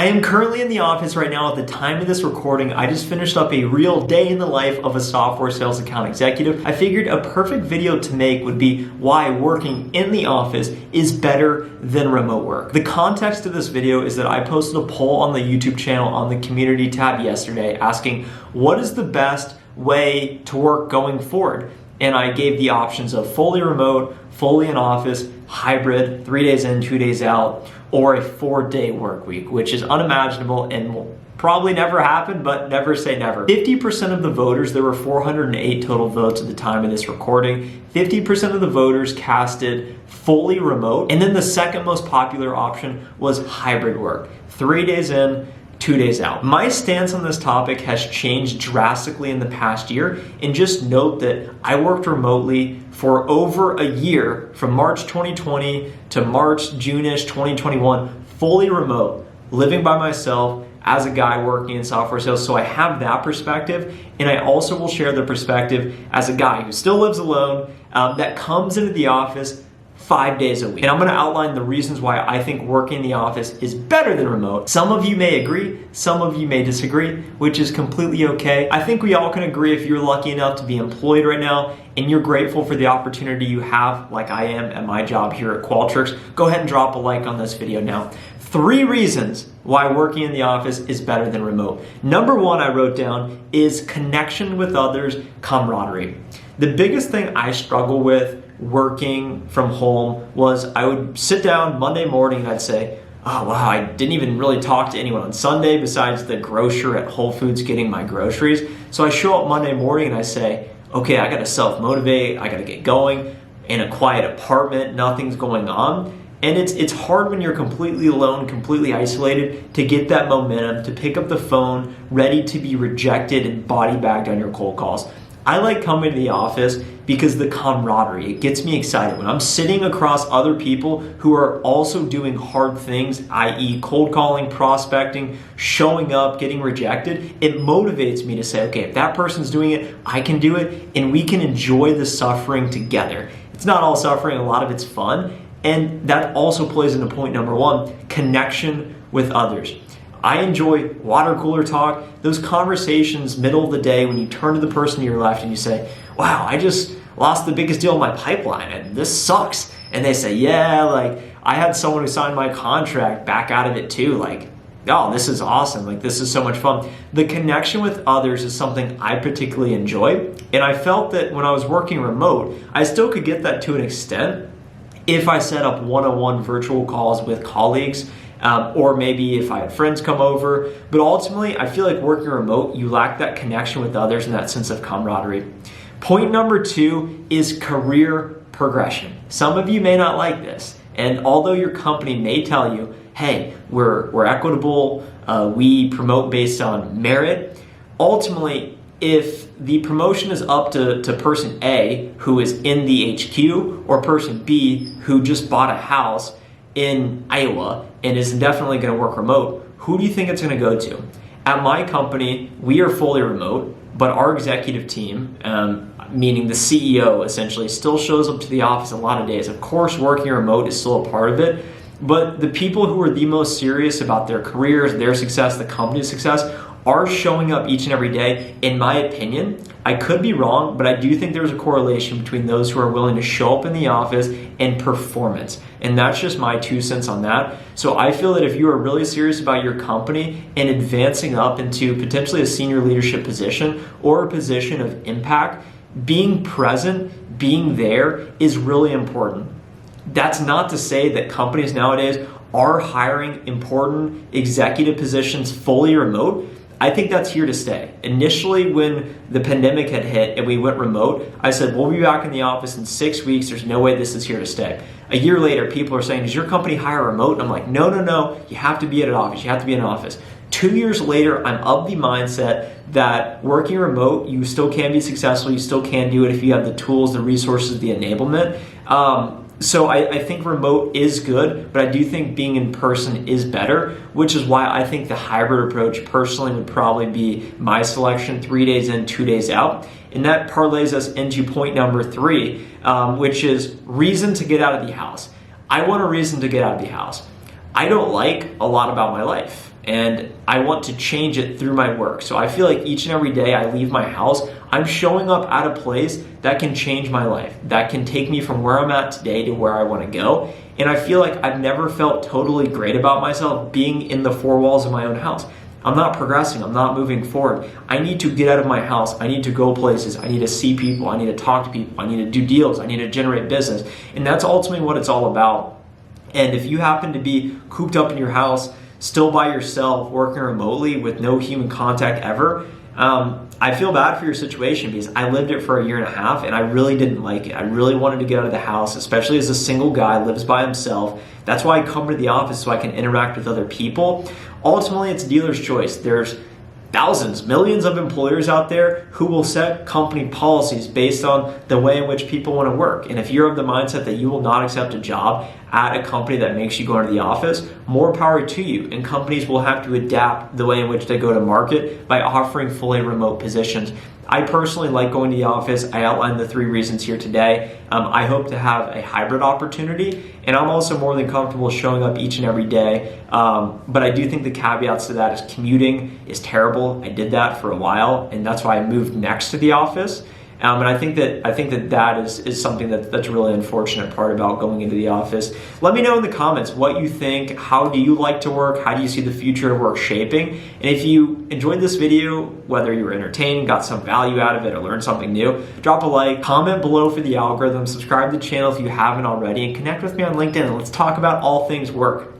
I am currently in the office right now. At the time of this recording, I just finished up a real day in the life of a software sales account executive. I figured a perfect video to make would be why working in the office is better than remote work. The context of this video is that I posted a poll on the YouTube channel on the community tab yesterday asking what is the best way to work going forward? And I gave the options of fully remote, fully in office, hybrid, 3 days in, 2 days out, or a 4-day work week, which is unimaginable and will probably never happen, but never say never. 50% of the voters, there were 408 total votes at the time of this recording, 50% of the voters casted fully remote, and then the second most popular option was hybrid work, 3 days in, 2 days out. My stance on this topic has changed drastically in the past year, and just note that I worked remotely for over a year, from March 2020 to March, June-ish 2021, fully remote, living by myself as a guy working in software sales. So I have that perspective, and I also will share the perspective as a guy who still lives alone, that comes into the office 5 days a week. And I'm gonna outline the reasons why I think working in the office is better than remote. Some of you may agree, some of you may disagree, which is completely okay. I think we all can agree if you're lucky enough to be employed right now and you're grateful for the opportunity you have, like I am at my job here at Qualtrics, go ahead and drop a like on this video now. 3 reasons why working in the office is better than remote. Number 1 I wrote down is connection with others, camaraderie. The biggest thing I struggle with working from home was I would sit down Monday morning and I'd say, oh wow, I didn't even really talk to anyone on Sunday besides the grocer at Whole Foods getting my groceries. So I show up Monday morning and I say, okay, I gotta self-motivate, I gotta get going in a quiet apartment, nothing's going on. And it's hard when you're completely alone, completely isolated, to get that momentum, to pick up the phone, ready to be rejected and body bagged on your cold calls. I like coming to the office because the camaraderie, it gets me excited. When I'm sitting across other people who are also doing hard things, i.e. cold calling, prospecting, showing up, getting rejected, it motivates me to say, okay, if that person's doing it, I can do it, and we can enjoy the suffering together. It's not all suffering, a lot of it's fun, and that also plays into point number 1, connection with others. I enjoy water cooler talk, those conversations middle of the day when you turn to the person to your left and you say, wow, I just lost the biggest deal in my pipeline and this sucks. And they say, yeah, like I had someone who signed my contract back out of it too. Like, oh, this is awesome. Like this is so much fun. The connection with others is something I particularly enjoy. And I felt that when I was working remote, I still could get that to an extent if I set up one-on-one virtual calls with colleagues, or maybe if I had friends come over. But ultimately, I feel like working remote, you lack that connection with others and that sense of camaraderie. Point number 2 is career progression. Some of you may not like this, and although your company may tell you, hey, we're equitable, we promote based on merit, ultimately, if the promotion is up to person A, who is in the HQ, or person B, who just bought a house in Iowa and is definitely going to work remote, who do you think it's going to go to? At my company, we are fully remote, but our executive team, meaning the CEO essentially, still shows up to the office a lot of days. Of course, working remote is still a part of it, but the people who are the most serious about their careers, their success, the company's success, are showing up each and every day. In my opinion, I could be wrong, but I do think there's a correlation between those who are willing to show up in the office and performance. And that's just my 2 cents on that. So I feel that if you are really serious about your company and advancing up into potentially a senior leadership position or a position of impact, being present, being there is really important. That's not to say that companies nowadays are hiring important executive positions fully remote. I think that's here to stay. Initially, when the pandemic had hit and we went remote, I said, we'll be back in the office in 6 weeks. There's no way this is here to stay. A year later, people are saying, does your company hire remote? And I'm like, no. You have to be at an office. You have to be in an office. 2 years later, I'm of the mindset that working remote, you still can be successful. You still can do it if you have the tools, the resources, the enablement. So I think remote is good, but I do think being in person is better, which is why I think the hybrid approach personally would probably be my selection, 3 days in, 2 days out. And that parlays us into point number 3, which is reason to get out of the house. I want a reason to get out of the house. I don't like a lot about my life. and I want to change it through my work. So I feel like each and every day I leave my house, I'm showing up at a place that can change my life, that can take me from where I'm at today to where I want to go. And I feel like I've never felt totally great about myself being in the four walls of my own house. I'm not progressing. I'm not moving forward. I need to get out of my house. I need to go places. I need to see people. I need to talk to people. I need to do deals. I need to generate business. And that's ultimately what it's all about. And if you happen to be cooped up in your house, still by yourself, working remotely with no human contact ever, I feel bad for your situation because I lived it for a year and a half and I really didn't like it. I really wanted to get out of the house, especially as a single guy, lives by himself. That's why I come to the office, so I can interact with other people. Ultimately, it's dealer's choice. There's thousands, millions of employers out there who will set company policies based on the way in which people want to work. And if you're of the mindset that you will not accept a job at a company that makes you go into the office, more power to you. And companies will have to adapt the way in which they go to market by offering fully remote positions. I personally like going to the office. I outlined the 3 reasons here today. I hope to have a hybrid opportunity, and I'm also more than comfortable showing up each and every day. But I do think the caveats to that is commuting is terrible. I did that for a while, and that's why I moved next to the office. And I think that is something that's a really unfortunate part about going into the office. Let me know in the comments what you think. How do you like to work? How do you see the future of work shaping? And if you enjoyed this video, whether you were entertained, got some value out of it, or learned something new, drop a like, comment below for the algorithm, subscribe to the channel if you haven't already, and connect with me on LinkedIn and let's talk about all things work.